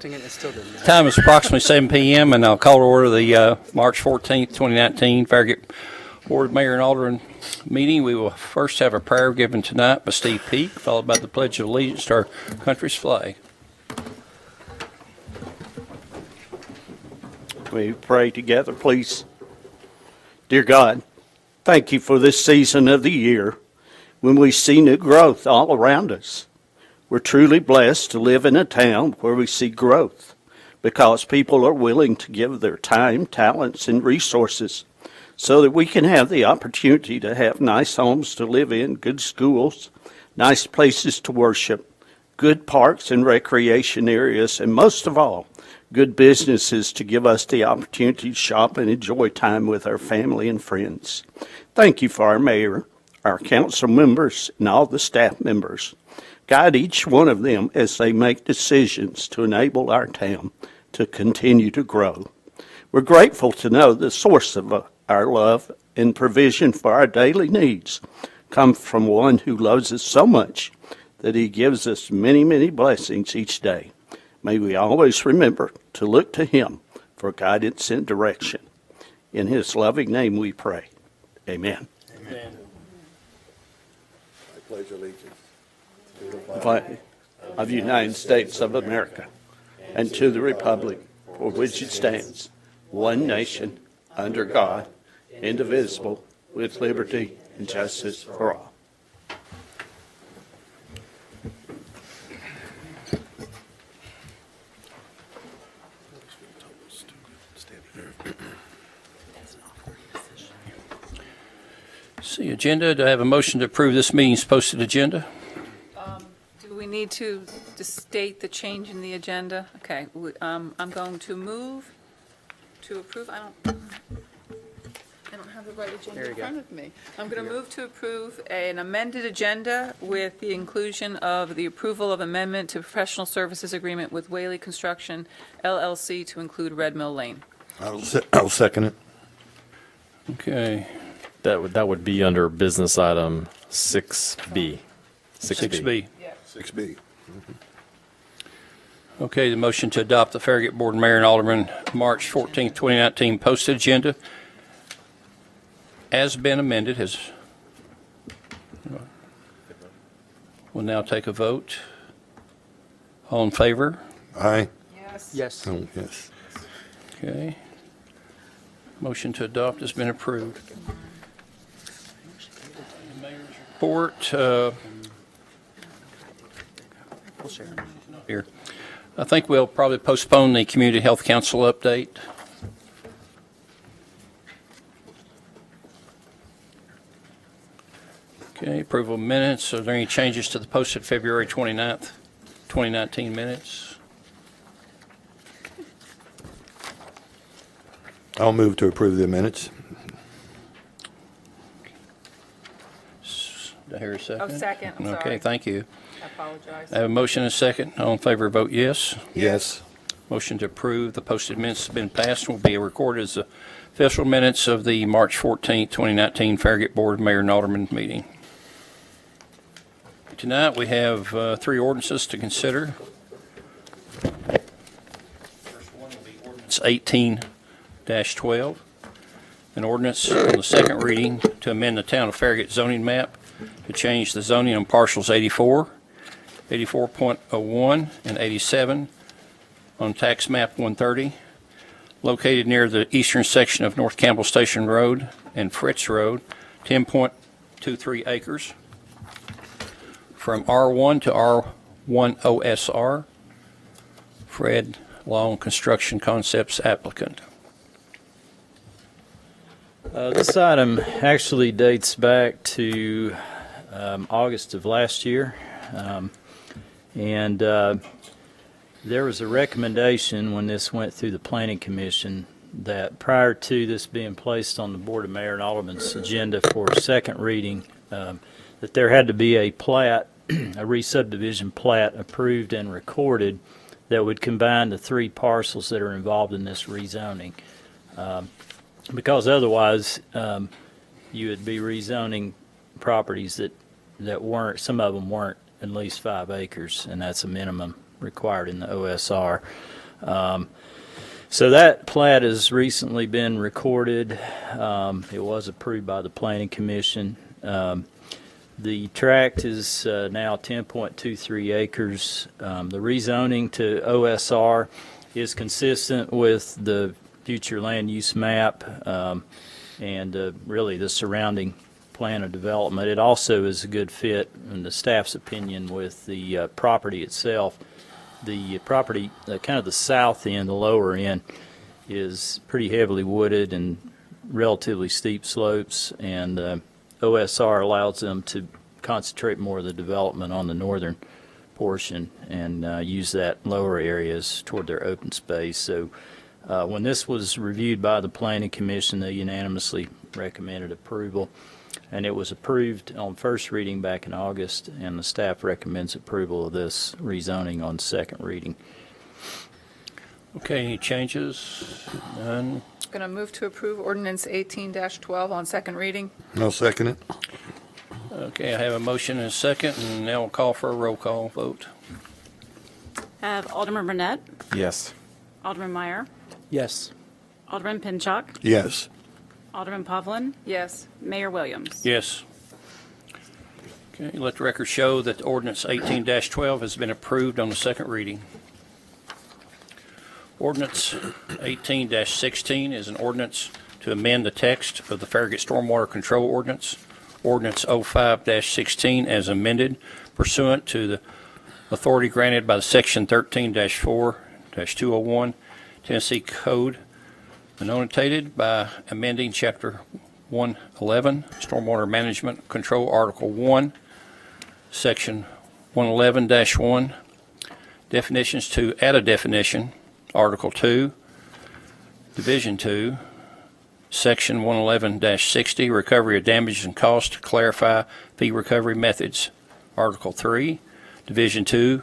It still didn't matter. Time is approximately 7 p.m. and I'll call to order the March 14th, 2019 Farragut Board Mayor and Alderman meeting. We will first have a prayer given tonight by Steve Peak, followed by the Pledge of Allegiance to our country's flag. We pray together, please. Dear God, thank you for this season of the year when we see new growth all around us. We're truly blessed to live in a town where we see growth because people are willing to give their time, talents, and resources so that we can have the opportunity to have nice homes to live in, good schools, nice places to worship, good parks and recreation areas, and most of all, good businesses to give us the opportunity to shop and enjoy time with our family and friends. Thank you for our mayor, our council members, and all the staff members. Guide each one of them as they make decisions to enable our town to continue to grow. We're grateful to know the source of our love and provision for our daily needs come from one who loves us so much that he gives us many, many blessings each day. May we always remember to look to him for guidance and direction. In his loving name we pray. Amen. Amen. I pledge allegiance to the Flag of the United States of America and to the republic for which it stands, one nation, under God, indivisible, with liberty and justice for all. See agenda. Do I have a motion to approve this meeting's posted agenda? Do we need to state the change in the agenda? Okay, I'm going to move to approve. I don't have the right agenda in front of me. I'm going to move to approve an amended agenda with the inclusion of the approval of amendment to professional services agreement with Whaley Construction LLC to include Red Mill Lane. I'll second it. Okay. That would be under business item 6B. 6B. 6B. Okay, the motion to adopt the Farragut Board Mayor and Alderman March 14th, 2019 posted agenda has been amended. We'll now take a vote. All in favor? Aye. Yes. Yes. Oh, yes. Okay. Motion to adopt has been approved. Mayor's report. We'll share. Here. I think we'll probably postpone the Community Health Council update. Okay, approval of minutes. Are there any changes to the posted February 29th, 2019 minutes? I'll move to approve the minutes. Do I hear a second? Oh, second, I'm sorry. Okay, thank you. I apologize. I have a motion and a second. All in favor, vote yes. Yes. Motion to approve the posted minutes has been passed and will be recorded as the official minutes of the March 14th, 2019 Farragut Board Mayor and Alderman meeting. Tonight we have 3 ordinances to consider. First one will be ordinance 18-12, an ordinance on the second reading to amend the town of Farragut zoning map to change the zoning on parcels 84, 84.01, and 87 on tax map 130, located near the eastern section of North Campbell Station Road and Fritz Road, 10.23 acres, from R1 to R1 OSR. Fred Long Construction Concepts applicant. This item actually dates back to August of last year, and there was a recommendation when this went through the Planning Commission that prior to this being placed on the Board of Mayor and Alderman's agenda for second reading, that there had to be a plat, a re-subdivision plat approved and recorded that would combine the 3 parcels that are involved in this rezoning. Because otherwise, you would be rezoning properties that weren't, some of them weren't at least 5 acres, and that's a minimum required in the OSR. So that plat has recently been recorded. It was approved by the Planning Commission. The tract is now 10.23 acres. The rezoning to OSR is consistent with the future land use map and really the surrounding plan of development. It also is a good fit, in the staff's opinion, with the property itself. The property, kind of the south end, the lower end, is pretty heavily wooded and relatively steep slopes, and OSR allows them to concentrate more of the development on the northern portion and use that lower areas toward their open space. So when this was reviewed by the Planning Commission, they unanimously recommended approval, and it was approved on first reading back in August, and the staff recommends approval of this rezoning on second reading. Okay, any changes? None. Going to move to approve ordinance 18-12 on second reading. I'll second it. Okay, I have a motion and a second, and now we'll call for a roll call vote. Have Alderman Burnett, Yes. Alderman Meyer, Yes. Alderman Pinchuk, Yes. Alderman Pavlin, Yes. Mayor Williams. Yes. Okay, let the record show that ordinance 18-12 has been approved on the second reading. Ordinance 18-16 is an ordinance to amend the text of the Farragut Stormwater Control Ordinance, Ordinance 05-16 as amended pursuant to the authority granted by the Section 13-4-201 Tennessee Code, annotated by amending Chapter 111, Stormwater Management Control, Article 1, Section 111-1, definitions to add a definition, Article 2, Division 2, Section 111-60, recovery of damages and costs to clarify fee recovery methods, Article 3, Division 2,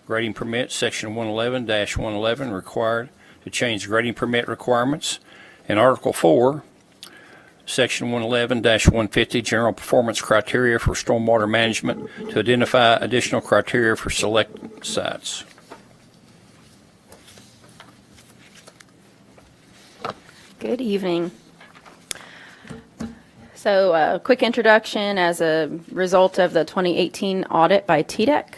grading permit, Section 111-111, required to change grading permit requirements, and Article 4, Section 111-150, general performance criteria for stormwater management to identify additional criteria for select sites. Good evening. So a quick introduction. As a result of the 2018 audit by TDEC,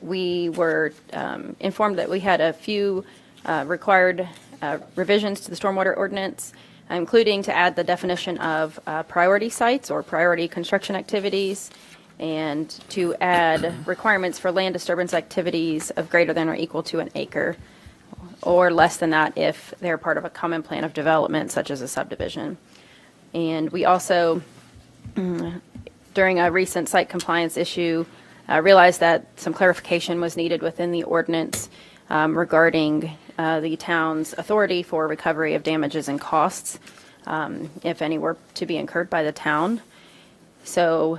we were informed that we had a few required revisions to the stormwater ordinance, including to add the definition of priority sites or priority construction activities, and to add requirements for land disturbance activities of greater than or equal to an acre, or less than that if they're part of a common plan of development, such as a subdivision. And we also, during a recent site compliance issue, realized that some clarification was needed within the ordinance regarding the town's authority for recovery of damages and costs, if any were to be incurred by the town. So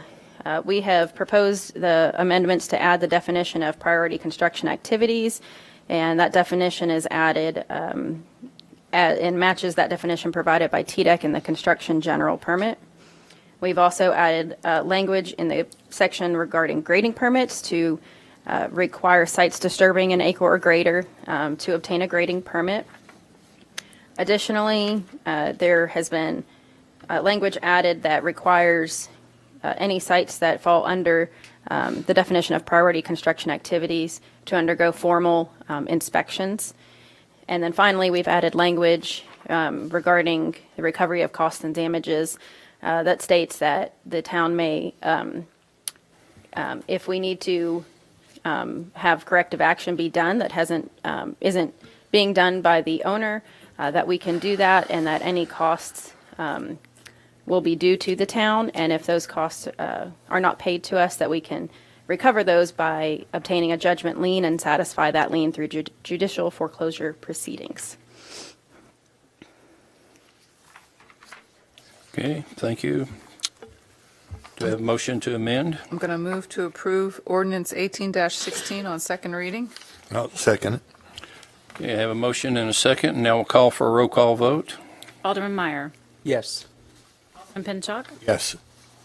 we have proposed the amendments to add the definition of priority construction activities, and that definition is added and matches that definition provided by TDEC in the construction general permit. We've also added language in the section regarding grading permits to require sites disturbing an acre or greater to obtain a grading permit. Additionally, there has been language added that requires any sites that fall under the definition of priority construction activities to undergo formal inspections. And then finally, we've added language regarding the recovery of costs and damages that states that the town may, if we need to have corrective action be done that isn't being done by the owner, that we can do that, and that any costs will be due to the town, and if those costs are not paid to us, that we can recover those by obtaining a judgment lien and satisfy that lien through judicial foreclosure proceedings. Okay, thank you. Do I have a motion to amend? I'm going to move to approve ordinance 18-16 on second reading. I'll second it. Okay, I have a motion and a second, and now we'll call for a roll call vote. Alderman Meyer, Yes. Alderman Pinchuk, Yes.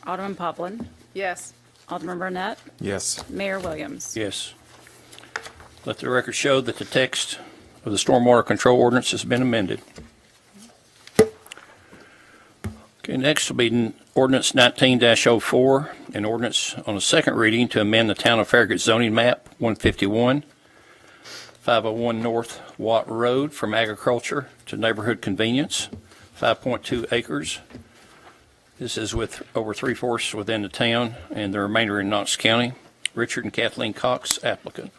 Alderman Pavlin, Yes. Alderman Burnett, Yes. Mayor Williams. Yes. Let the record show that the text of the stormwater control ordinance has been amended. Okay, next will be ordinance 19-04, an ordinance on a second reading to amend the town of Farragut zoning map 151, 501 North Watt Road from agriculture to neighborhood convenience, 5.2 acres. This is with over 3/4 within the town and the remainder in Knox County. Richard and Kathleen Cox, applicant.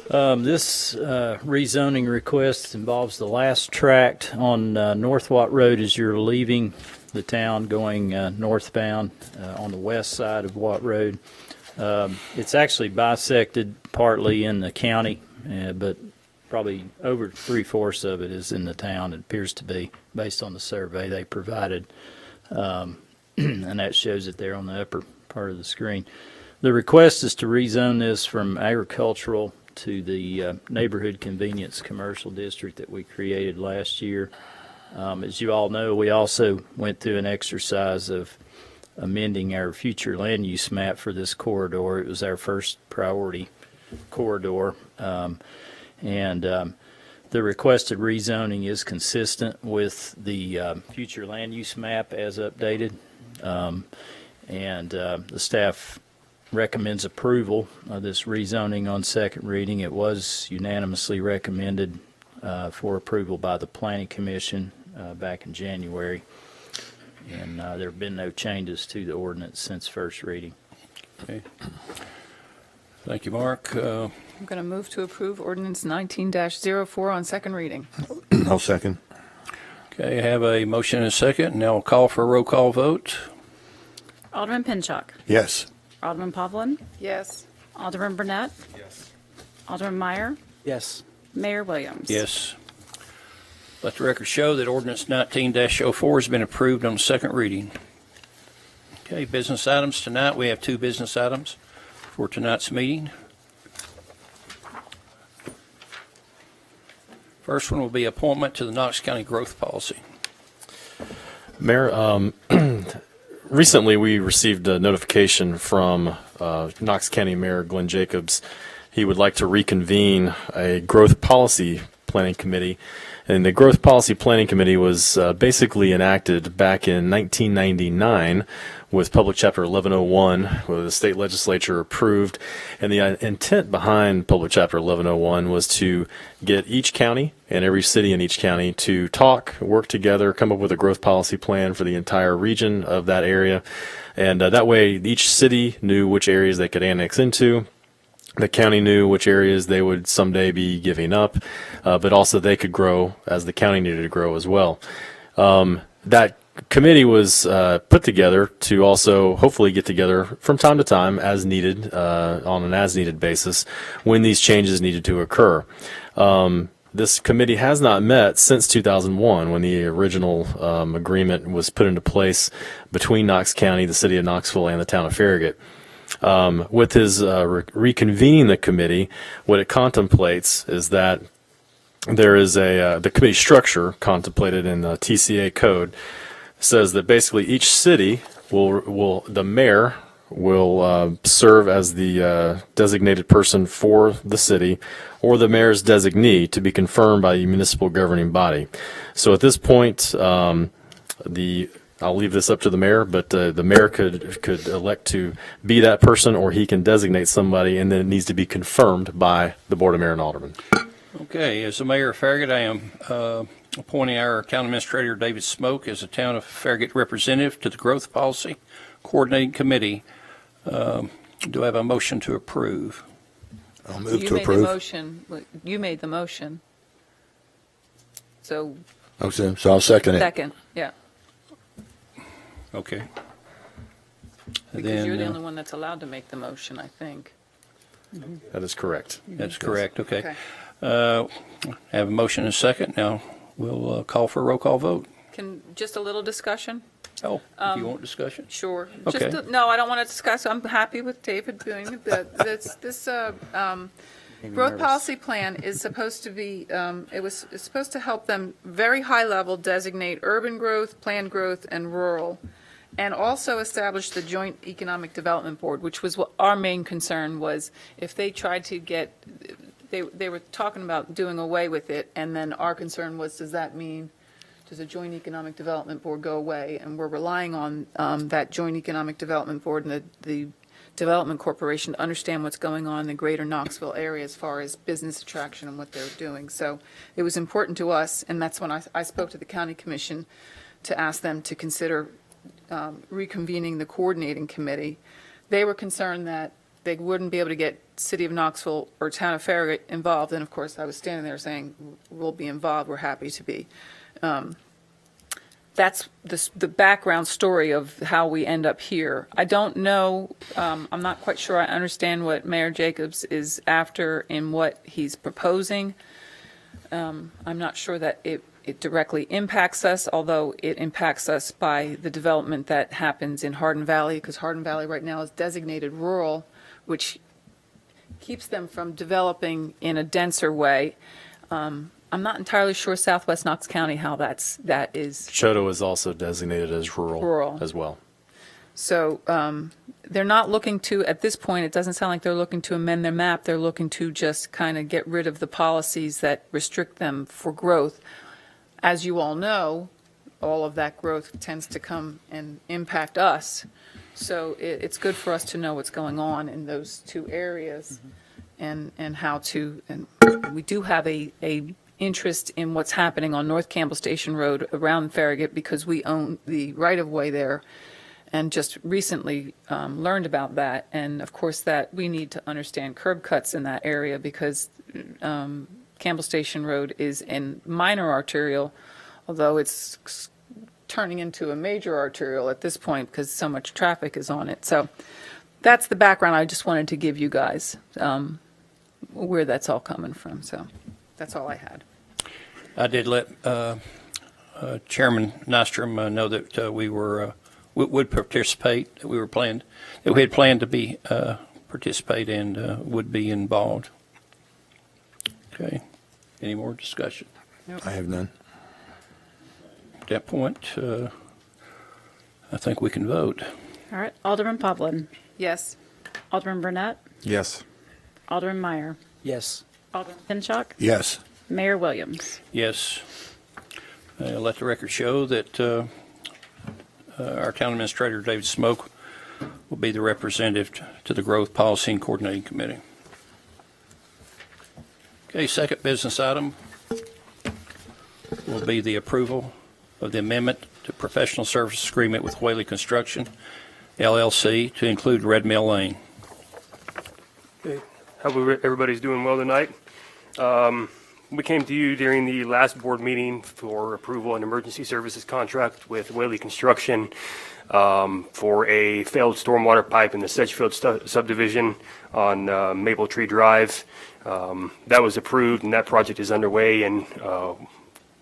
This rezoning request involves the last tract on North Watt Road as you're leaving the town going northbound on the west side of Watt Road. It's actually bisected partly in the county, but probably over 3/4 of it is in the town. It appears to be, based on the survey they provided. And that shows it there on the upper part of the screen. The request is to rezone this from agricultural to the neighborhood convenience commercial district that we created last year. As you all know, we also went through an exercise of amending our future land use map for this corridor. It was our first priority corridor. The requested rezoning is consistent with the future land use map as updated. The staff recommends approval of this rezoning on second reading. It was unanimously recommended for approval by the Planning Commission back in January. And there have been no changes to the ordinance since first reading. Okay. Thank you, Mark. I'm going to move to approve ordinance 19-04 on second reading. I'll second. Okay, I have a motion and a second. Now I'll call for a roll call vote. Alderman Pinchuk. Yes. Alderman Pavlin. Yes. Alderman Burnett. Yes. Alderman Meyer. Yes. Mayor Williams. Yes. Let the record show that ordinance 19-04 has been approved on second reading. Okay, business items tonight. We have 2 business items for tonight's meeting. First one will be appointment to the Knox County Growth Policy. Mayor, recently we received a notification from Knox County Mayor Glenn Jacobs. He would like to reconvene a growth policy planning committee. And the Growth Policy Planning Committee was basically enacted back in 1999 with Public Chapter 1101, where the state legislature approved. And the intent behind Public Chapter 1101 was to get each county and every city in each county to talk, work together, come up with a growth policy plan for the entire region of that area. And that way each city knew which areas they could annex into. The county knew which areas they would someday be giving up, but also they could grow as the county needed to grow as well. That committee was put together to also hopefully get together from time to time as needed, on an as-needed basis, when these changes needed to occur. This committee has not met since 2001, when the original agreement was put into place between Knox County, the city of Knoxville, and the town of Farragut. With his reconvening the committee, what it contemplates is that there is the committee structure contemplated in the TCA code says that basically each city the mayor will serve as the designated person for the city, or the mayor's designee to be confirmed by the municipal governing body. So at this point, I'll leave this up to the mayor, but the mayor could elect to be that person, or he can designate somebody, and then it needs to be confirmed by the Board of Mayor and Aldermen. Okay, as the mayor of Farragut, I am appointing our town administrator, David Smoke, as the town of Farragut representative to the Growth Policy Coordinating Committee. Do I have a motion to approve? I'll move You to made the approve. motion. You made the motion. So, Okay, so I'll second it. second, yeah, Okay. because you're the only one that's allowed to make the motion, I think. That is correct. That's correct, okay. Have a motion and a second. Now we'll call for a roll call vote. Just a little discussion? Oh, if you want discussion? Sure. Okay. No, I don't want to discuss. I'm happy with David doing it. This growth policy plan is supposed to be, it's supposed to help them very high level designate urban growth, planned growth, and rural. And also establish the Joint Economic Development Board, which was what our main concern was. If they tried to get, they were talking about doing away with it, and then our concern was, does that mean, does the Joint Economic Development Board go away? And we're relying on that Joint Economic Development Board and the Development Corporation to understand what's going on in the greater Knoxville area as far as business attraction and what they're doing. So it was important to us, and that's when I spoke to the county commission to ask them to consider reconvening the coordinating committee. They were concerned that they wouldn't be able to get City of Knoxville or Town of Farragut involved, and of course I was standing there saying, we'll be involved, we're happy to be. That's the background story of how we end up here. I don't know, I'm not quite sure I understand what Mayor Jacobs is after and what he's proposing. I'm not sure that it directly impacts us, although it impacts us by the development that happens in Hardin Valley, because Hardin Valley right now is designated rural, which keeps them from developing in a denser way. I'm not entirely sure Southwest Knox County how that is. Choteau is also designated as rural as well. So they're not looking to, at this point, it doesn't sound like they're looking to amend their map. They're looking to just kind of get rid of the policies that restrict them for growth. As you all know, all of that growth tends to come and impact us. So it's good for us to know what's going on in those two areas and how to, and we do have a interest in what's happening on North Campbell Station Road around Farragut because we own the right-of-way there and just recently learned about that. And of course that we need to understand curb cuts in that area because Campbell Station Road is a minor arterial, although it's turning into a major arterial at this point because so much traffic is on it. So that's the background I just wanted to give you guys, where that's all coming from. So that's all I had. I did let Chairman Nostrom know that we would participate. That we had planned to be participate and would be involved. Okay. Any more discussion? I have none. At that point, I think we can vote. All right, Alderman Povlin. Yes. Alderman Burnett. Yes. Alderman Meyer. Yes. Alderman Pinchuk. Yes. Mayor Williams. Yes. Let the record show that our town administrator, David Smoke, will be the representative to the Growth Policy and Coordinating Committee. Okay, second business item will be the approval of the amendment to professional services agreement with Whaley Construction, LLC, to include Red Mill Lane. Okay. Hope everybody's doing well tonight. We came to you during the last board meeting for approval an emergency services contract with Whaley Construction for a failed stormwater pipe in the Sedgefield subdivision on Maple Tree Drive. That was approved and that project is underway and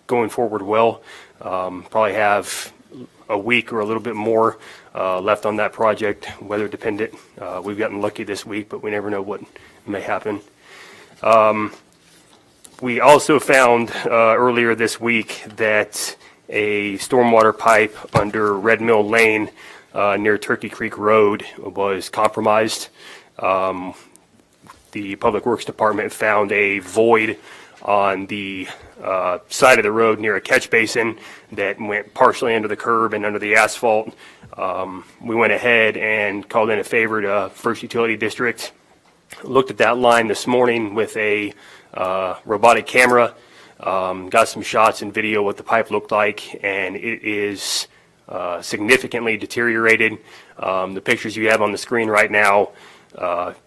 going forward well. Probably have a week or a little bit more left on that project, weather dependent. We've gotten lucky this week, but we never know what may happen. We also found earlier this week that a stormwater pipe under Red Mill Lane near Turkey Creek Road was compromised. The Public Works Department found a void on the side of the road near a catch basin that went partially under the curb and under the asphalt. We went ahead and called in a favor to First Utility District. Looked at that line this morning with a robotic camera, got some shots and video what the pipe looked like, and it is significantly deteriorated. The pictures you have on the screen right now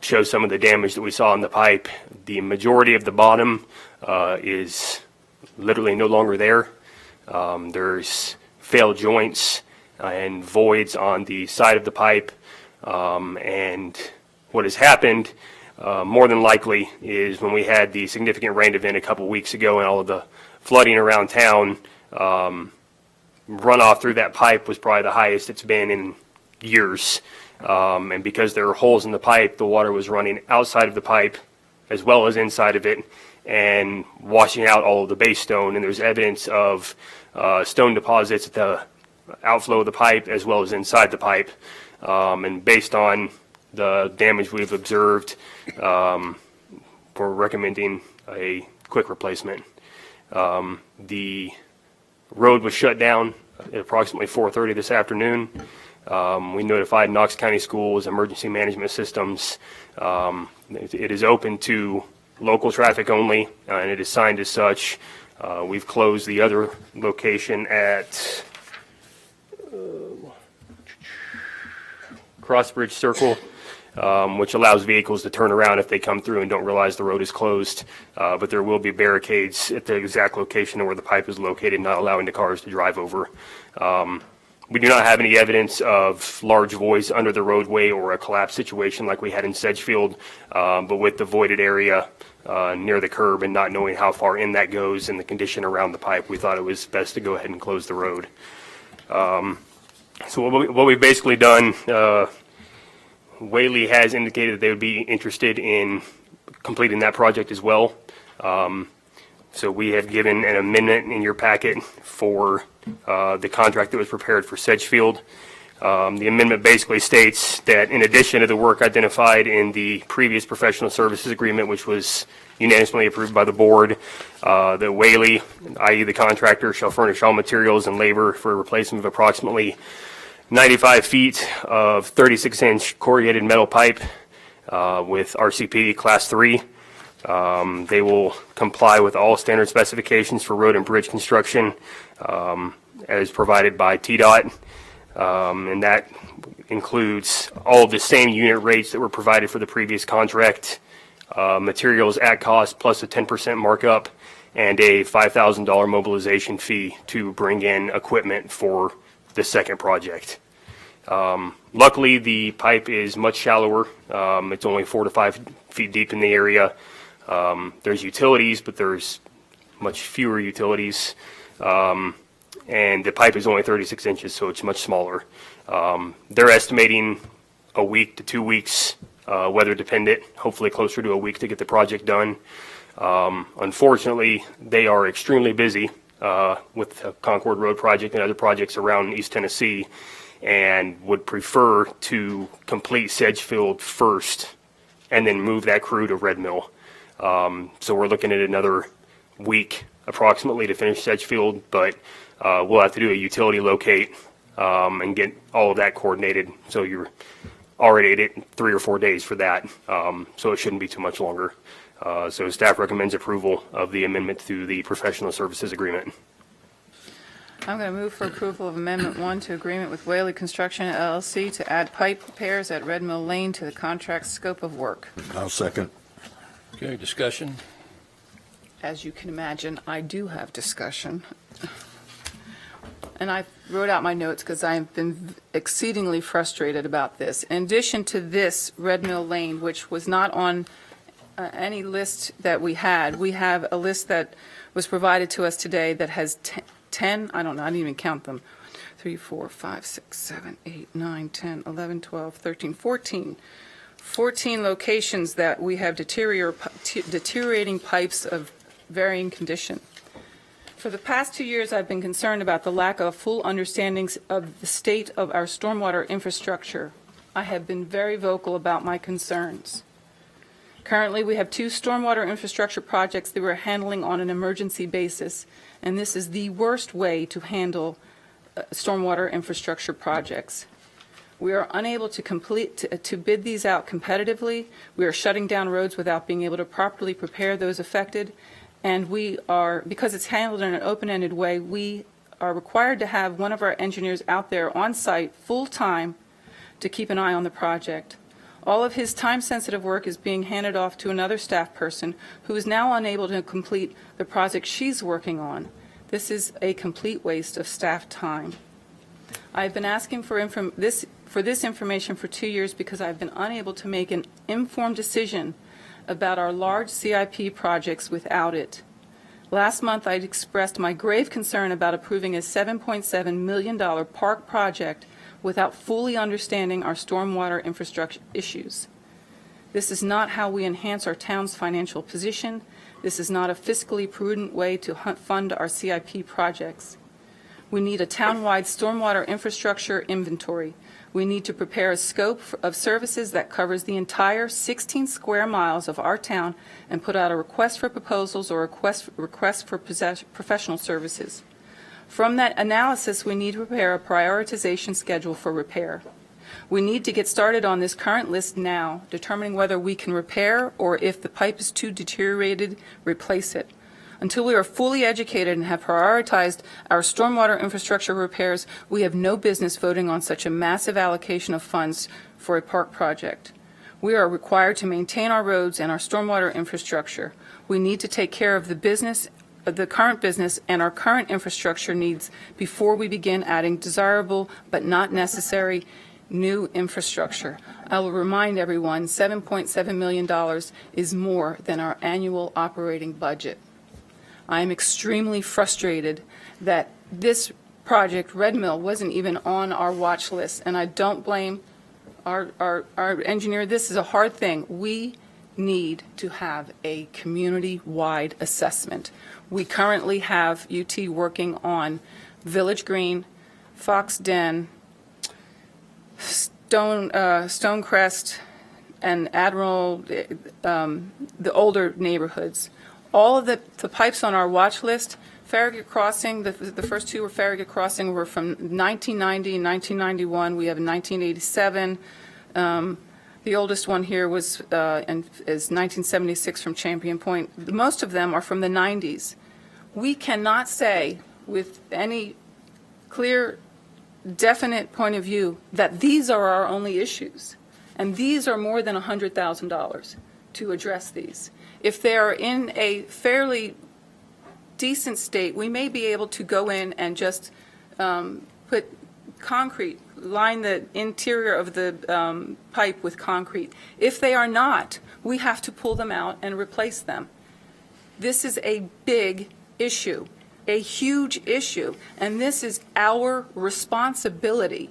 show some of the damage that we saw in the pipe. The majority of the bottom is literally no longer there. There's failed joints and voids on the side of the pipe, and what has happened more than likely is when we had the significant rain event a couple weeks ago and all of the flooding around town, runoff through that pipe was probably the highest it's been in years. And because there are holes in the pipe, the water was running outside of the pipe as well as inside of it and washing out all of the base stone. And there's evidence of stone deposits at the outflow of the pipe as well as inside the pipe. And based on the damage we've observed, we're recommending a quick replacement. The road was shut down at approximately 4:30 this afternoon. We notified Knox County Schools, Emergency Management Systems. It is open to local traffic only, and it is signed as such. We've closed the other location at Crossbridge Circle, which allows vehicles to turn around if they come through and don't realize the road is closed. But there will be barricades at the exact location where the pipe is located, not allowing the cars to drive over. We do not have any evidence of large voids under the roadway or a collapse situation like we had in Sedgefield, but with the voided area near the curb and not knowing how far in that goes and the condition around the pipe, we thought it was best to go ahead and close the road. So what we've basically done, Whaley has indicated that they would be interested in completing that project as well. So we have given an amendment in your packet for the contract that was prepared for Sedgefield. The amendment basically states that in addition to the work identified in the previous professional services agreement, which was unanimously approved by the board, that Whaley, i.e. the contractor, shall furnish all materials and labor for a replacement of approximately 95 feet of 36-inch corrugated metal pipe with RCP Class 3. They will comply with all standard specifications for road and bridge construction as provided by TDOT. And that includes all of the same unit rates that were provided for the previous contract, materials at cost plus a 10% markup, and a $5,000 mobilization fee to bring in equipment for the second project. Luckily, the pipe is much shallower. It's only 4 to 5 feet deep in the area. There's utilities, but there's much fewer utilities. And the pipe is only 36 inches, so it's much smaller. They're estimating a week to 2 weeks, weather dependent, hopefully closer to a week to get the project done. Unfortunately, they are extremely busy with the Concord Road project and other projects around East Tennessee, and would prefer to complete Sedgefield first and then move that crew to Red Mill. So we're looking at another week approximately to finish Sedgefield, but we'll have to do a utility locate and get all of that coordinated. So you're already at 3 or 4 days for that, so it shouldn't be too much longer. So staff recommends approval of the amendment to the professional services agreement. I'm going to move for approval of Amendment 1 to agreement with Whaley Construction LLC to add pipe repairs at Red Mill Lane to the contract scope of work. I'll second. Okay, discussion? As you can imagine, I do have discussion. And I wrote out my notes because I've been exceedingly frustrated about this. In addition to this Red Mill Lane, which was not on any list that we had, we have a list that was provided to us today that has 10, I don't know, I didn't even count them, 3, 4, 5, 6, 7, 8, 9, 10, 11, 12, 13, 14 locations that we have deteriorating pipes of varying condition. For the past 2 years, I've been concerned about the lack of full understandings of the state of our stormwater infrastructure. I have been very vocal about my concerns. Currently, we have 2 stormwater infrastructure projects that we're handling on an emergency basis, and this is the worst way to handle stormwater infrastructure projects. We are unable to bid these out competitively. We are shutting down roads without being able to properly prepare those affected. And we are, because it's handled in an open-ended way, we are required to have one of our engineers out there on site full-time to keep an eye on the project. All of his time-sensitive work is being handed off to another staff person who is now unable to complete the project she's working on. This is a complete waste of staff time. I've been asking for this information for 2 years because I've been unable to make an informed decision about our large CIP projects without it. Last month, I expressed my grave concern about approving a $7.7 million park project without fully understanding our stormwater infrastructure issues. This is not how we enhance our town's financial position. This is not a fiscally prudent way to fund our CIP projects. We need a townwide stormwater infrastructure inventory. We need to prepare a scope of services that covers the entire 16 square miles of our town and put out a request for proposals or request for professional services. From that analysis, we need to prepare a prioritization schedule for repair. We need to get started on this current list now, determining whether we can repair or if the pipe is too deteriorated, replace it. Until we are fully educated and have prioritized our stormwater infrastructure repairs, we have no business voting on such a massive allocation of funds for a park project. We are required to maintain our roads and our stormwater infrastructure. We need to take care of the current business and our current infrastructure needs before we begin adding desirable but not necessary new infrastructure. I will remind everyone, $7.7 million is more than our annual operating budget. I am extremely frustrated that this project, Red Mill, wasn't even on our watch list, and I don't blame our engineer. This is a hard thing. We need to have a community-wide assessment. We currently have UT working on Village Green, Fox Den, Stonecrest, and Admiral, the older neighborhoods. All of the pipes on our watch list, Farragut Crossing, the first two were Farragut Crossing, were from 1990 and 1991. We have 1987. The oldest one here is 1976 from Champion Point. Most of them are from the 90s. We cannot say with any clear, definite point of view that these are our only issues. And these are more than $100,000 to address these. If they are in a fairly decent state, we may be able to go in and just put concrete, line the interior of the pipe with concrete. If they are not, we have to pull them out and replace them. This is a big issue, a huge issue, and this is our responsibility.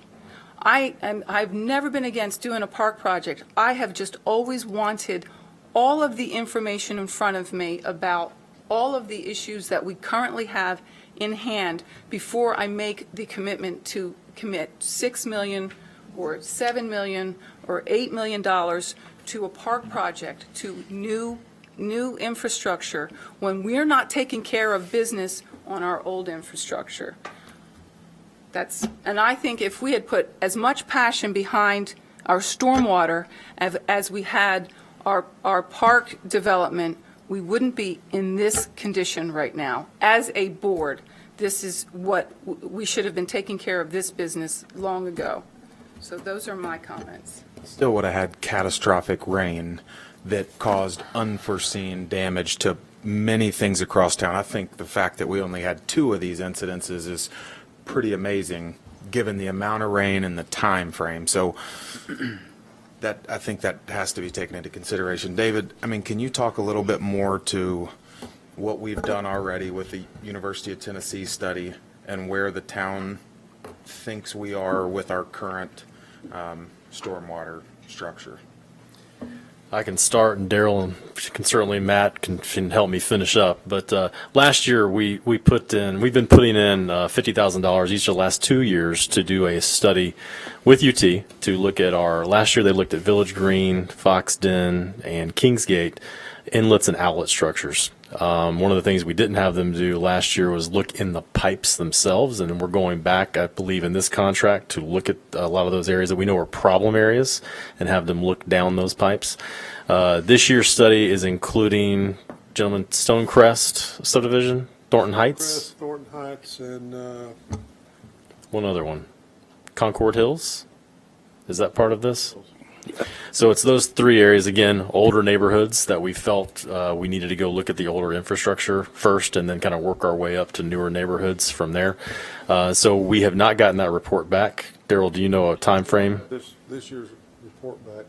I've never been against doing a park project. I have just always wanted all of the information in front of me about all of the issues that we currently have in hand before I make the commitment to commit $6 million or $7 million or $8 million to a park project, to new infrastructure, when we're not taking care of business on our old infrastructure. And I think if we had put as much passion behind our stormwater as we had our park development, we wouldn't be in this condition right now. As a board, this is what we should have been taking care of this business long ago. So those are my comments. Still would have had catastrophic rain that caused unforeseen damage to many things across town. I think the fact that we only had 2 of these incidences is pretty amazing, given the amount of rain and the time frame. So I think that has to be taken into consideration. David, I mean, can you talk a little bit more to what we've done already with the University of Tennessee study and where the town thinks we are with our current stormwater structure? I can start, and Daryl and certainly Matt can help me finish up. But last year we've been putting in $50,000 each of the last 2 years to do a study with UT to look at last year they looked at Village Green, Fox Den, and Kingsgate inlets and outlet structures. One of the things we didn't have them do last year was look in the pipes themselves, and we're going back, I believe, in this contract to look at a lot of those areas that we know are problem areas and have them look down those pipes. This year's study is including, gentlemen, Stonecrest subdivision, Thornton Heights. Thornton Heights, and One other one. Concord Hills? Is that part of this? So it's those 3 areas, again, older neighborhoods that we felt we needed to go look at the older infrastructure first and then kind of work our way up to newer neighborhoods from there. So we have not gotten that report back. Daryl, do you know a time frame? this year's report back.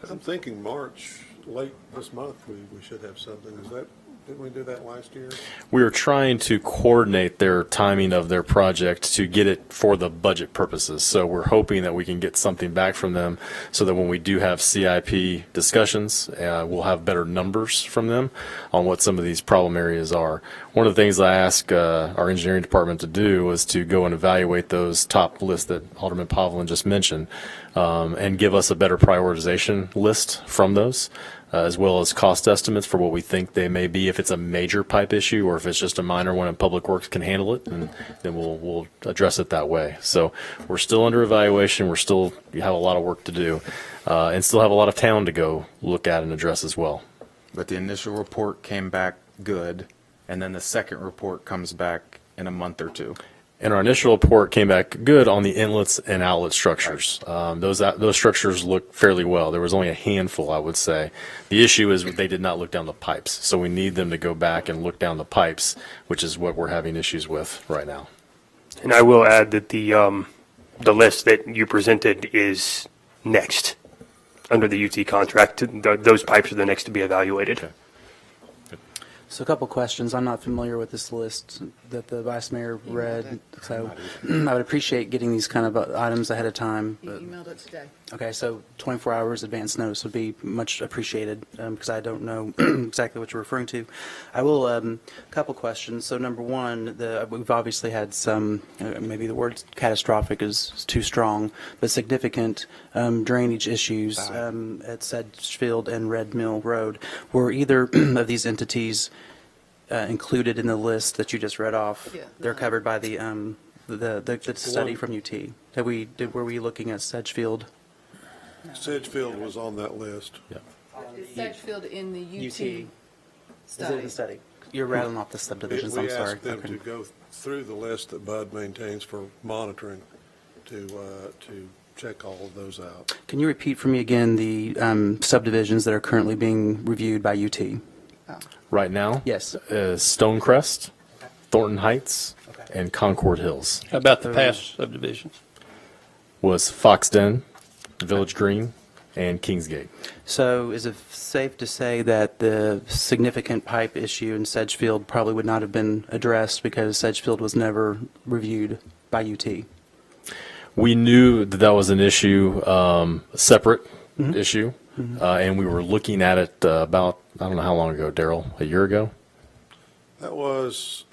I'm thinking March, late this month, we should have something. Is that Didn't we do that last year? We were trying to coordinate their timing of their project to get it for the budget purposes. So we're hoping that we can get something back from them so that when we do have CIP discussions, we'll have better numbers from them on what some of these problem areas are. One of the things I asked our engineering department to do was to go and evaluate those top lists that Alderman Pavlin just mentioned and give us a better prioritization list from those. As well as cost estimates for what we think they may be if it's a major pipe issue or if it's just a minor one and Public Works can handle it, and then we'll address it that way. So we're still under evaluation. We have a lot of work to do and still have a lot of town to go look at and address as well. But the initial report came back good, and then the second report comes back in a month or two. And our initial report came back good on the inlets and outlet structures. Those structures look fairly well. There was only a handful, I would say. The issue is they did not look down the pipes. So we need them to go back and look down the pipes, which is what we're having issues with right now. And I will add that the list that you presented is next under the UT contract. Those pipes are the next to be evaluated. Okay. So a couple questions. I'm not familiar with this list that the Vice Mayor read, so I would appreciate getting these kind of items ahead of time. He emailed it today. Okay, so 24 hours advance notice would be much appreciated because I don't know exactly what you're referring to. I will, a couple questions. So number one, we've obviously had some, maybe the word catastrophic is too strong, but significant drainage issues at Sedgefield and Red Mill Road. Were either of these entities included in the list that you just read off? Yeah. They're covered by the study from UT. Were we looking at Sedgefield? Sedgefield was on that list. Yeah. Is Sedgefield in the UT Is it study? the study? You're rattling off the subdivisions, I'm We sorry. asked them Okay. to go through the list that Bud maintains for monitoring to check all of those out. Can you repeat for me again the subdivisions that are currently being reviewed by UT? Right now, Yes. Stonecrest, Thornton Heights, and Concord Hills. How about the past subdivisions? Was Foxden, Village Green, and Kingsgate. So is it safe to say that the significant pipe issue in Sedgefield probably would not have been addressed because Sedgefield was never reviewed by UT? We knew that was an issue, separate issue, and we were looking at it about, I don't know how long ago, Daryl, a year ago? That was.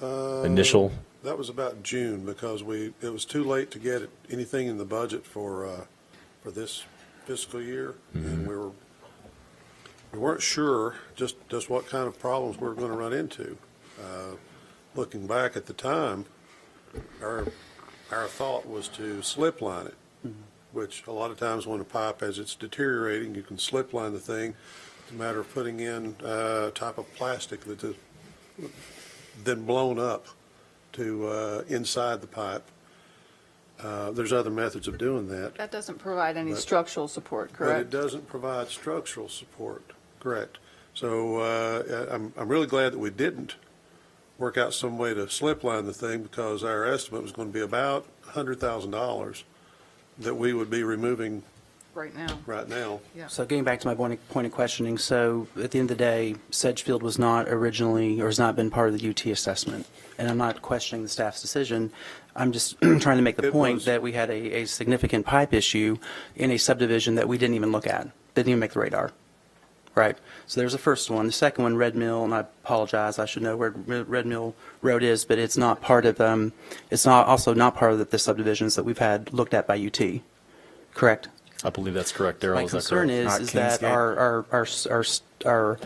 Initial? That was about June because it was too late to get anything in the budget for this fiscal year. And we weren't sure just what kind of problems we were going to run into. Looking back at the time, our thought was to slip line it, which a lot of times when a pipe, as it's deteriorating, you can slip line the thing. It's a matter of putting in a type of plastic that is then blown up to inside the pipe. There's other methods of doing that. That doesn't provide any But- structural support, But it correct? doesn't provide structural support, correct. So I'm really glad that we didn't work out some way to slip line the thing because our estimate was going to be about $100,000 that we would be removing Right now, right now. yeah. So getting back to my point of questioning, so at the end of the day, Sedgefield was not originally, or has not been part of the UT assessment. And I'm not questioning the staff's decision. I'm just trying to make the It point was. that we had a significant pipe issue in a subdivision that we didn't even look at, didn't even make the radar. Right. So there's the first one. The second one, Red Mill, and I apologize, I should know where Red Mill Road is, but it's not part of, it's not also not part of the subdivisions that we've had looked at by UT. Correct? I believe that's correct, Daryl. My Is that concern correct? is that Kingsgate?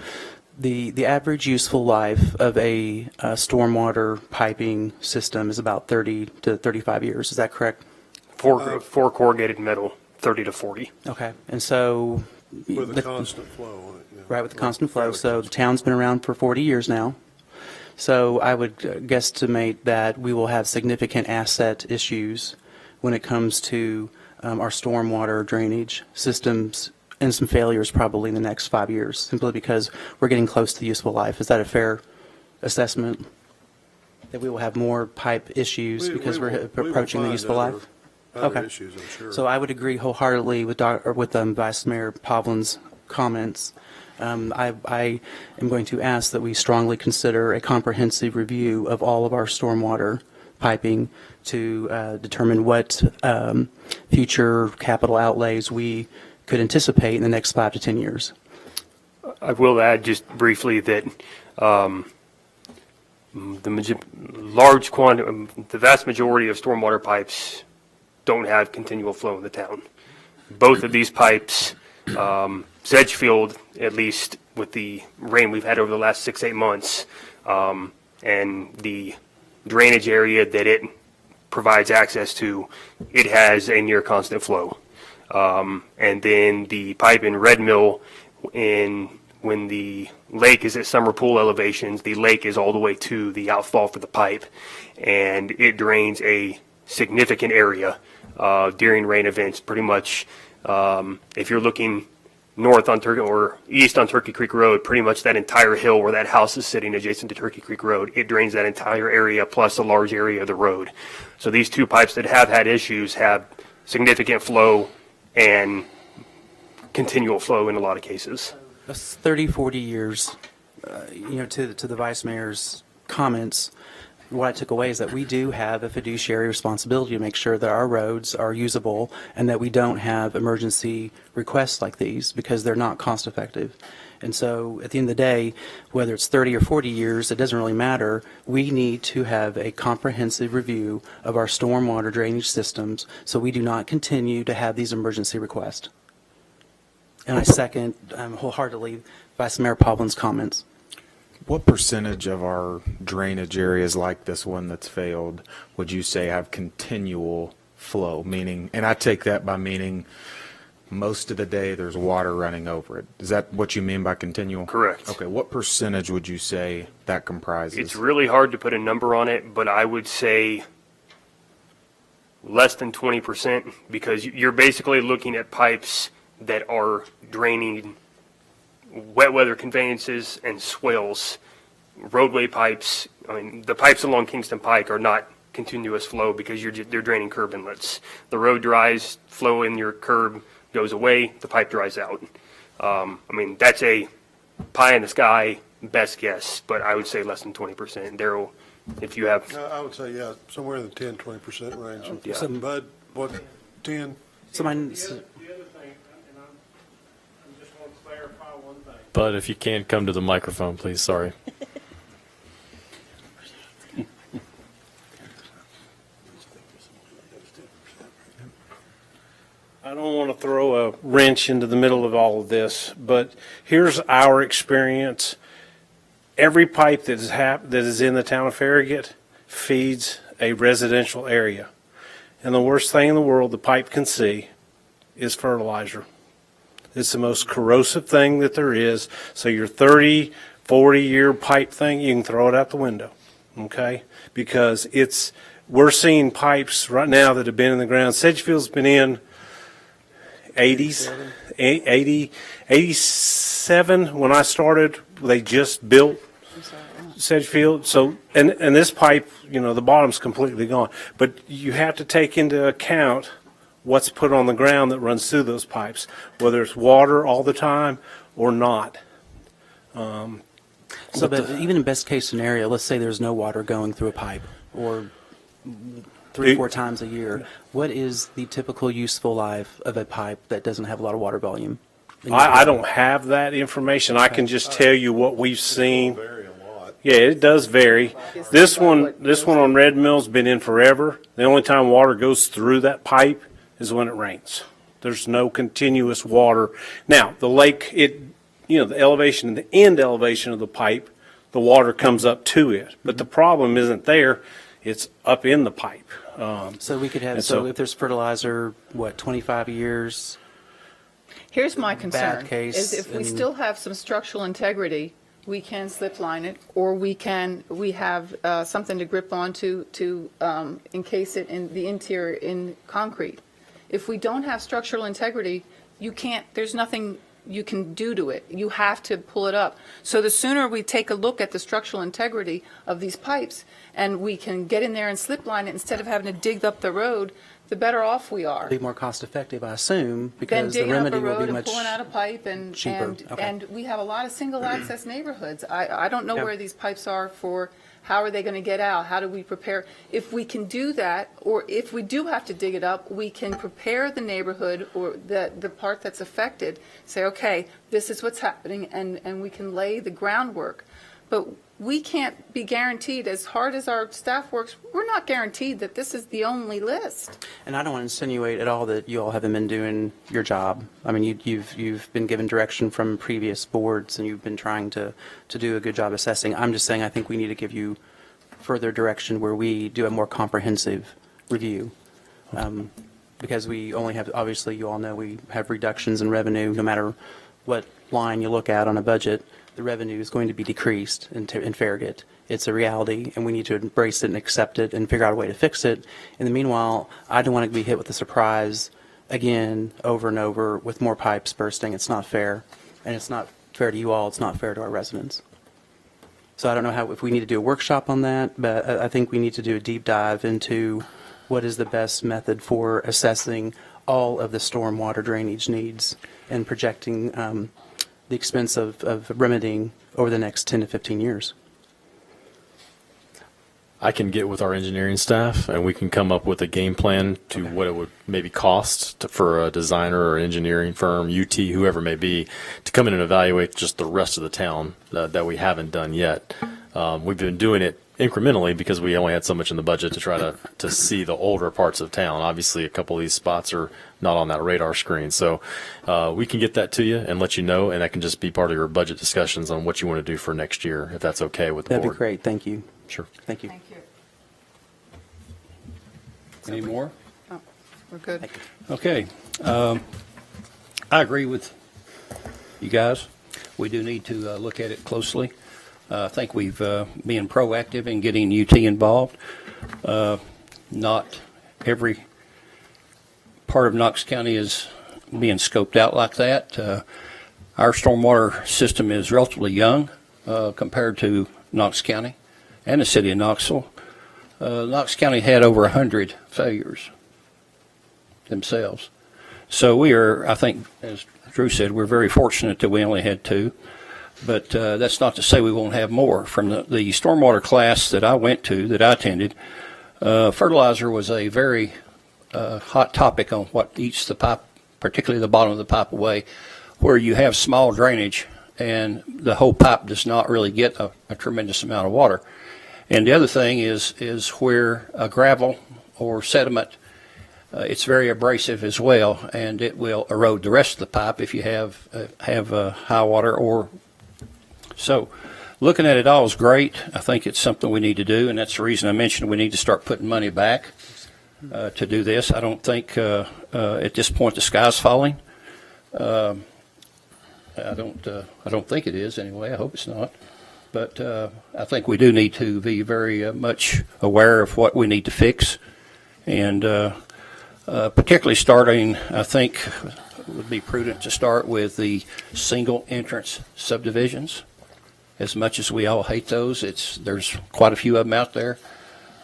the average useful life of a stormwater piping system is about 30 to 35 years. Is that correct? Four corrugated metal, 30 to 40. Okay. And so. With a constant flow on it. Yeah. Right, with the constant flow. Fairly So the constant. town's been around for 40 years now. So I would guesstimate that we will have significant asset issues when it comes to our stormwater drainage systems and some failures probably in the next 5 years, simply because we're getting close to the useful life. Is that a fair assessment? That we will have more pipe issues because we're we will approaching the find useful life? Other Okay. issues, I'm sure. So I would agree wholeheartedly with Vice Mayor Pavlin's comments I am going to ask that we strongly consider a comprehensive review of all of our stormwater piping to determine what future capital outlays we could anticipate in the next 5 to 10 years. I will add just briefly that the vast majority of stormwater pipes don't have continual flow in the town. Both of these pipes, Sedgefield, at least with the rain we've had over the last 6-8 months, and the drainage area that it provides access to, it has a near constant flow. And then the pipe in Red Mill, when the lake is at summer pool elevations, the lake is all the way to the outfall for the pipe, and it drains a significant area during rain events. Pretty much, if you're looking north on Turkey or east on Turkey Creek Road, pretty much that entire hill where that house is sitting adjacent to Turkey Creek Road, it drains that entire area plus a large area of the road. So these two pipes that have had issues have significant flow and continual flow in a lot of cases. That's 30, 40 years, to the Vice Mayor's comments, what I took away is that we do have a fiduciary responsibility to make sure that our roads are usable and that we don't have emergency requests like these because they're not cost effective. And so at the end of the day, whether it's 30 or 40 years, it doesn't really matter. We need to have a comprehensive review of our stormwater drainage systems so we do not continue to have these emergency requests. And I second wholeheartedly Vice Mayor Povlin's comments. What percentage of our drainage areas like this one that's failed would you say have continual flow? Meaning, and I take that by meaning most of the day there's water running over it. Is that what you mean by continual? Correct. Okay, what percentage would you say that comprises? It's really hard to put a number on it, but I would say less than 20%, because you're basically looking at pipes that are draining wet weather conveyances and swales. Roadway pipes, I mean, the pipes along Kingston Pike are not continuous flow because they're draining curb inlets. The road dries, flow in your curb goes away, the pipe dries out. I mean, that's a pie in the sky best guess, but I would say less than 20%. Darryl, if you have... I would say, yeah, somewhere in the 10-20% range. Yeah. Bud, what, 10? So The other thing, and I just want to clarify one thing. But if you can come to the microphone, please. Sorry. I don't want to throw a wrench into the middle of all of this, but here's our experience. Every pipe that is in the town of Farragut feeds a residential area. And the worst thing in the world the pipe can see is fertilizer. It's the most corrosive thing that there is. So your 30, 40-year pipe thing, you can throw it out the window, okay? Because we're seeing pipes right now that have been in the ground. Sedgefield's been in 87 when I started. They just built Sedgefield. So, and this pipe, the bottom's completely gone. But you have to take into account what's put on the ground that runs through those pipes, whether it's water all the time or not. But even in best case scenario, let's say there's no water going through a pipe or 3-4 times a year. What is the typical useful life of a pipe that doesn't have a lot of water volume? I don't have that information. I can just tell you what we've seen. Yeah, it does vary. This one on Red Mill's been in forever. The only time water goes through that pipe is when it rains. There's no continuous water. Now, the lake, the elevation and the end elevation of the pipe, the water comes up to it. But the problem isn't there, it's up in the pipe. So we could have, so if there's fertilizer, 25 years? Here's my concern, Bad case, is if we and- still have some structural integrity, we can slip line it, or we have something to grip onto to encase it in the interior in concrete. If we don't have structural integrity, there's nothing you can do to it. You have to pull it up. So the sooner we take a look at the structural integrity of these pipes and we can get in there and slip line it instead of having to dig up the road, the better off we are. Be more cost effective, I assume, Than because the digging up a remedy will road be and much. pulling out a pipe and, cheaper. Okay. and we have a lot of single access neighborhoods. I don't know Yeah. where these pipes are for, how are they going to get out? How do we prepare? If we can do that, or if we do have to dig it up, we can prepare the neighborhood or the part that's affected, say, okay, this is what's happening, and we can lay the groundwork. But we can't be guaranteed, as hard as our staff works, we're not guaranteed that this is the only list. And I don't want to insinuate at all that you all haven't been doing your job. I mean, you've been given direction from previous boards, and you've been trying to do a good job assessing. I'm just saying I think we need to give you further direction where we do a more comprehensive review. Because we only have, obviously, you all know, we have reductions in revenue. No matter what line you look at on a budget, the revenue is going to be decreased in Farragut. It's a reality, and we need to embrace it and accept it and figure out a way to fix it. In the meanwhile, I don't want to be hit with a surprise again, over and over, with more pipes bursting. It's not fair, and it's not fair to you all. It's not fair to our residents. So I don't know if we need to do a workshop on that, but I think we need to do a deep dive into what is the best method for assessing all of the stormwater drainage needs and projecting the expense of remedying over the next 10 to 15 years. I can get with our engineering staff and we can come up with a game plan to what it would maybe cost for a designer or engineering firm, UT, whoever it may be, to come in and evaluate just the rest of the town that we haven't done yet. We've been doing it incrementally because we only had so much in the budget to try to see the older parts of town. Obviously, a couple of these spots are not on that radar screen. So we can get that to you and let you know, and that can just be part of your budget discussions on what you want to do for next year, if that's okay with the That'd board. be great. Thank you. Sure. Thank you. Thank you. Any more? Oh, we're good. Okay. I agree with you guys. We do need to look at it closely. I think we've been proactive in getting UT involved. Not every part of Knox County is being scoped out like that. Our stormwater system is relatively young compared to Knox County and the city of Knoxville. Knox County had over 100 failures themselves. So we are, I think, as Drew said, we're very fortunate that we only had 2. But that's not to say we won't have more. From the stormwater class that I went to, that I attended, fertilizer was a very hot topic on what eats the pipe, particularly the bottom of the pipe away, where you have small drainage and the whole pipe does not really get a tremendous amount of water. And the other thing is where gravel or sediment, it's very abrasive as well, and it will erode the rest of the pipe if you have high water or. So looking at it all is great. I think it's something we need to do, and that's the reason I mentioned we need to start putting money back to do this. I don't think at this point the sky's falling. I don't think it is anyway. I hope it's not. But I think we do need to be very much aware of what we need to fix, and particularly starting, I think it would be prudent to start with the single entrance subdivisions. As much as we all hate those, there's quite a few of them out there,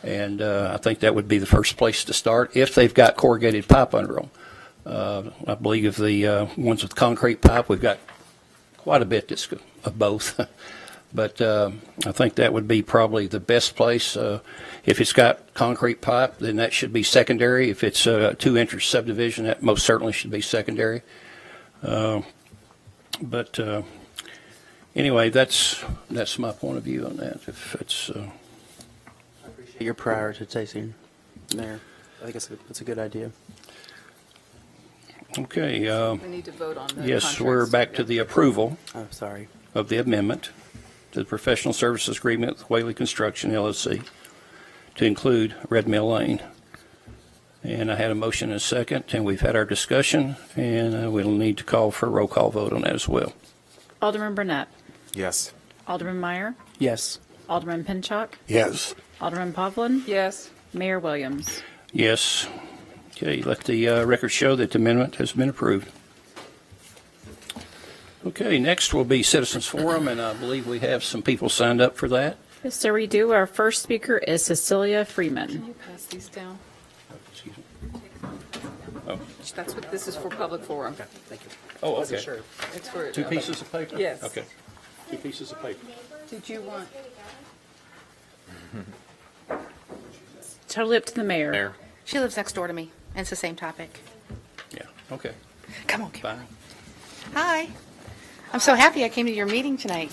and I think that would be the first place to start if they've got corrugated pipe under them. I believe the ones with concrete pipe, we've got quite a bit that's of both. But I think that would be probably the best place. If it's got concrete pipe, then that should be secondary. If it's a 2-entrance subdivision, that most certainly should be secondary. But anyway, that's my point of view on that. If it's I appreciate your prioritization, Mayor. I think it's a good idea. okay. We need to vote on the Yes, contracts. we're back to the approval Oh, sorry. of the amendment to the professional services agreement with Whaley Construction LLC to include Red Mill Lane. And I had a motion and a second, and we've had our discussion, and we'll need to call for a roll call vote on that as well. Alderman Burnett. Yes. Alderman Meyer. Yes. Alderman Pinchuk. Yes. Alderman Povlin. Yes. Mayor Williams. Yes. Okay, let the record show that the amendment has been approved. Okay, next will be Citizens Forum, and I believe we have some people signed up for that. Yes, sir, we do. Our first speaker is Cecilia Freeman. Can you pass these down? Excuse me. That's what this is for, public forum. Thank you. Oh, Wasn't okay. sure. It's for. Two pieces of paper? Yes. Okay. Two pieces of paper. Did you want? Totally up to the mayor. Mayor. She lives next door to me, and it's the same topic. Yeah, okay. Come on, Kim. Fine. Hi. I'm so happy I came to your meeting tonight.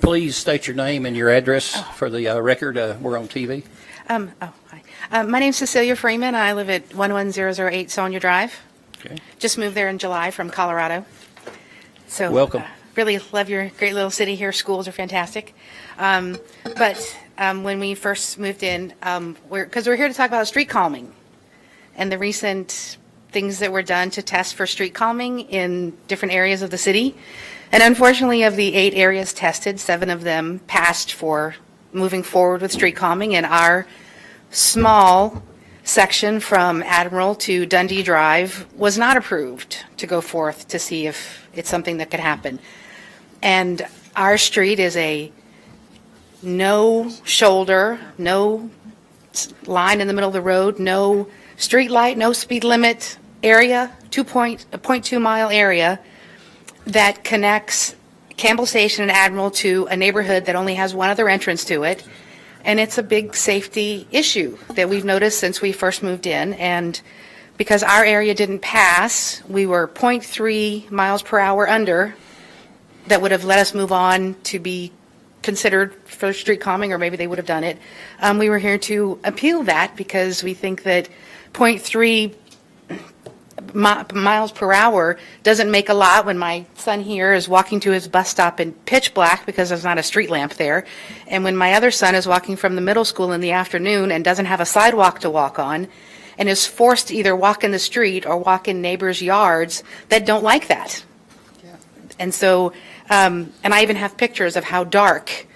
Please state your name and your address for the record. We're on TV. Hi. My name's Cecilia Freeman. I live at 11008 Sonia Drive. Okay. Just moved there in July from Colorado. So Welcome. Really love your great little city here. Schools are fantastic. But when we first moved in, because we're here to talk about street calming and the recent things that were done to test for street calming in different areas of the city. And unfortunately, of the 8 areas tested, 7 of them passed for moving forward with street calming, and our small section from Admiral to Dundee Drive was not approved to go forth to see if it's something that could happen. And our street is a no shoulder, no line in the middle of the road, no street light, no speed limit area, 2.2 mile area that connects Campbell Station and Admiral to a neighborhood that only has one other entrance to it. And it's a big safety issue that we've noticed since we first moved in. And because our area didn't pass, we were 0.3 miles per hour under. That would have let us move on to be considered for street calming, or maybe they would have done it. We were here to appeal that because we think that 0.3 miles per hour doesn't make a lot when my son here is walking to his bus stop in pitch black because there's not a street lamp there. And when my other son is walking from the middle school in the afternoon and doesn't have a sidewalk to walk on and is forced to either walk in the street or walk in neighbors' yards that don't like that. And so, and I even have pictures of how dark,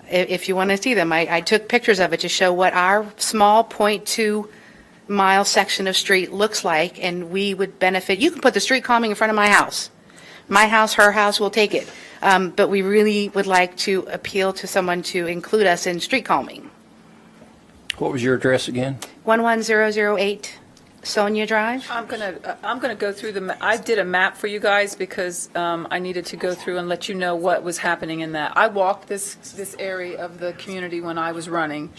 if you want to see them, I took pictures of it to show what our small 0.2 mile section of street looks like, and we would benefit. You can put the street calming in front of my house. My house, her house, we'll take it. But we really would like to appeal to someone to include us in street calming. What was your address again? 11008 Sonia Drive. I'm gonna go through I did a map for you guys because I needed to go through and let you know what was happening in that. I walked this area of the community when I was running,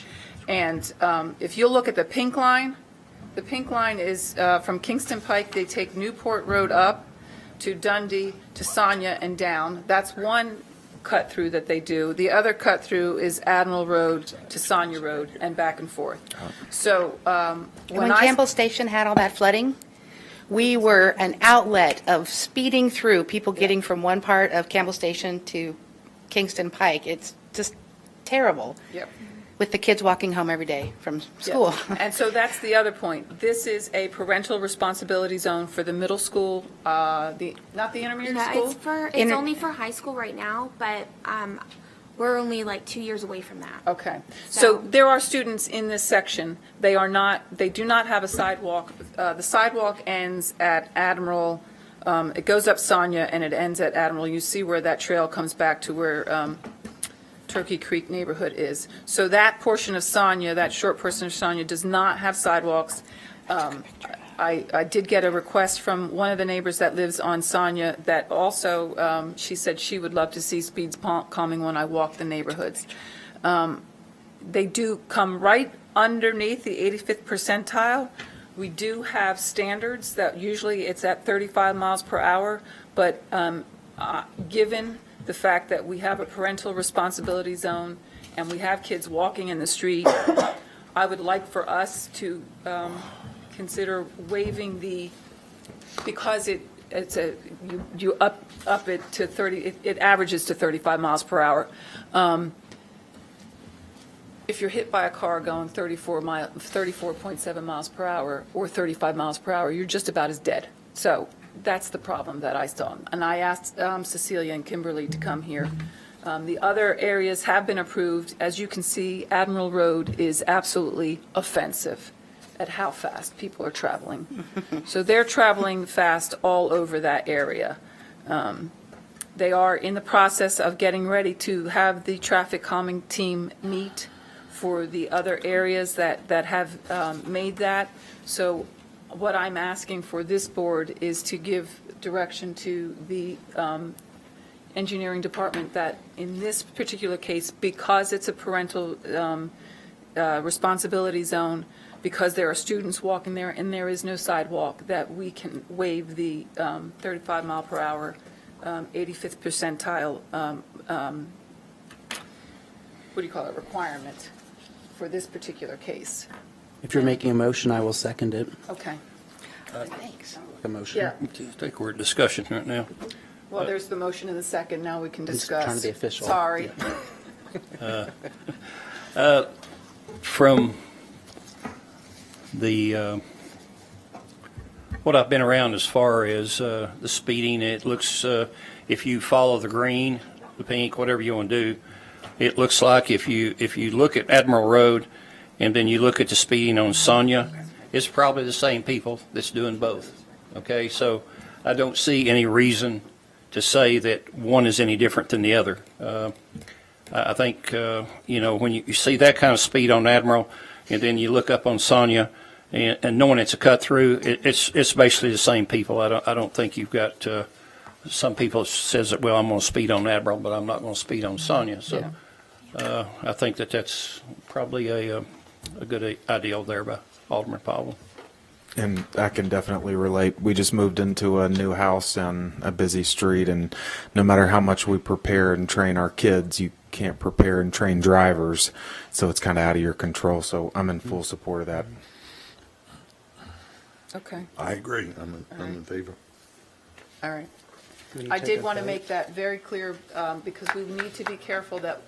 and if you'll look at the pink line is from Kingston Pike. They take Newport Road up to Dundee to Sonia and down. That's one cut through that they do. The other cut through is Admiral Road to Sonia Road and back and forth. So When Campbell Station had all that flooding, we were an outlet of speeding through, people getting from one part of Campbell Station to Kingston Pike. It's just terrible. Yep. With the kids walking home every day from school. Yeah. And so that's the other point. This is a parental responsibility zone for the middle school, not the intermediate school? It's only for high school right now, but we're only like 2 years away from that. Okay. So there are students in this section. They do not have a sidewalk. The sidewalk ends at Admiral. It goes up Sonia and it ends at Admiral. You see where that trail comes back to where Turkey Creek neighborhood is. So that portion of Sonia, that short portion of Sonia, does not have sidewalks. I did get a request from one of the neighbors that lives on Sonia that also, she said she would love to see speeds calming when I walk the neighborhoods. They do come right underneath the 85th percentile. We do have standards that usually it's at 35 miles per hour, but given the fact that we have a parental responsibility zone and we have kids walking in the street, I would like for us to consider waiving because you up it to 30, it averages to 35 miles per hour. If you're hit by a car going 34.7 miles per hour or 35 miles per hour, you're just about as dead. So that's the problem that I saw. And I asked Cecilia and Kimberly to come here. The other areas have been approved. As you can see, Admiral Road is absolutely offensive at how fast people are traveling. So they're traveling fast all over that area. They are in the process of getting ready to have the traffic calming team meet for the other areas that have made that. So what I'm asking for this board is to give direction to the engineering department that in this particular case, because it's a parental responsibility zone, because there are students walking there and there is no sidewalk, that we can waive the 35 mile per hour, 85th percentile, what do you call it, requirement for this particular case. If you're making a motion, I will second it. Okay. Thanks. A motion. Yeah. I think we're in discussion right now. Well, there's the motion in the second. Now we can I'm just discuss. trying to be official. Sorry. From the, what I've been around as far as the speeding, it looks, if you follow the green, the pink, whatever you want to do, it looks like if you look at Admiral Road and then you look at the speeding on Sonia, it's probably the same people that's doing both. Okay, so I don't see any reason to say that one is any different than the other. I think, when you see that kind of speed on Admiral and then you look up on Sonia and knowing it's a cut through, it's basically the same people. I don't think you've got some people says that, well, I'm going to speed on Admiral, but I'm not going to speed on Sonia. So I think that's probably a good idea there by Alderman Powell. And I can definitely relate. We just moved into a new house on a busy street, and no matter how much we prepare and train our kids, you can't prepare and train drivers, so it's kind of out of your control. So I'm in full support of that. Okay. I agree. I'm in favor. All right. Do we need I to did take a want to vote? make that very clear, because we need to be careful that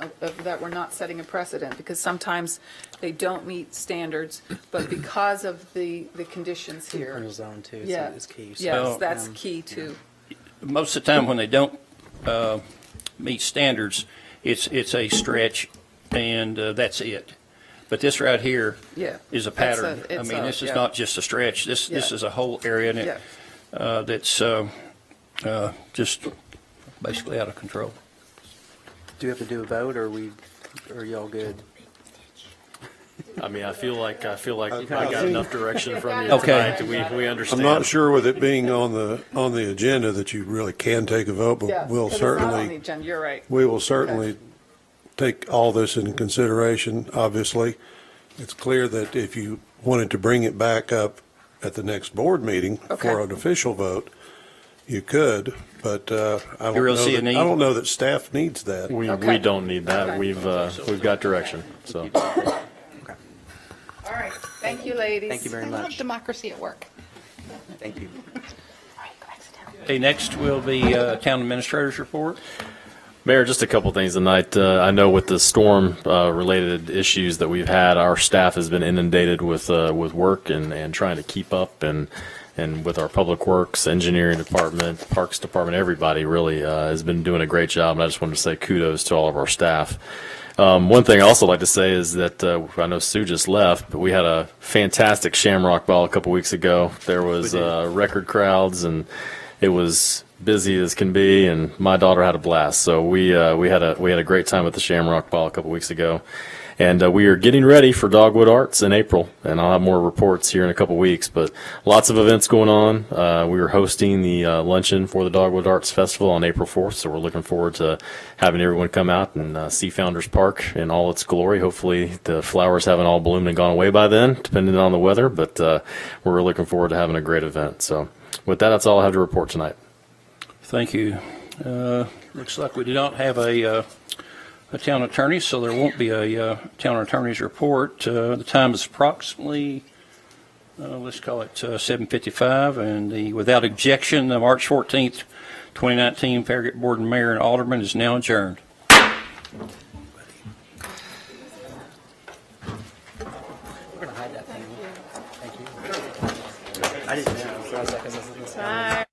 we're not setting a precedent, because sometimes they don't meet standards, but because of the conditions here. Parental zone too, Yeah. so it's key. So, Yes, that's um, key too. Most of the time when they don't meet standards, it's a stretch, and that's it. But this right here Yeah. is a It's pattern. a- I mean, this is yeah. not just a stretch. This Yeah. is a whole area, and that's just basically out of control. Do we have to do a vote, or are you all good? I mean, I feel like I got enough direction from you Okay. tonight that we I'm understand. not sure with it being on the agenda that you really can take a vote, Yeah, but we'll 'cause it's not on the certainly, agenda. You're right. we will certainly take all this into consideration, obviously. It's clear that if you wanted to bring it back up at the next board meeting for Okay. an official vote, you could, but I You really see a need? don't know that staff needs that. We Okay. don't need that. Okay. We've got direction. So. All right. Thank you, ladies. Thank you very I love much. democracy at work. Thank you. Okay, next will be Town Administrator's Report. Mayor, just a couple things tonight. I know with the storm-related issues that we've had, our staff has been inundated with work and trying to keep up, and with our Public Works, Engineering Department, Parks Department, everybody really has been doing a great job, and I just wanted to say kudos to all of our staff. One thing I also like to say is that I know Sue just left, but we had a fantastic Shamrock Ball a couple weeks ago. There was record crowds, and it was busy as can be, and my daughter had a blast. So we had a great time at the Shamrock Ball a couple weeks ago, and we are getting ready for Dogwood Arts in April, and I'll have more reports here in a couple weeks. But lots of events going on. We were hosting the luncheon for the Dogwood Arts Festival on April 4th, so we're looking forward to having everyone come out and see Founders Park in all its glory. Hopefully the flowers haven't all bloomed and gone away by then, depending on the weather, but we're looking forward to having a great event. So with that, that's all I have to report tonight. Thank you. Looks like we do not have a town attorney, so there won't be a town attorney's report. The time is approximately, let's call it 7:55, and without objection, the March 14th, 2019 Farragut Board and Mayor and Alderman is now adjourned. We're gonna hide that thing. Thank you. I didn't know. So I was like, Bye.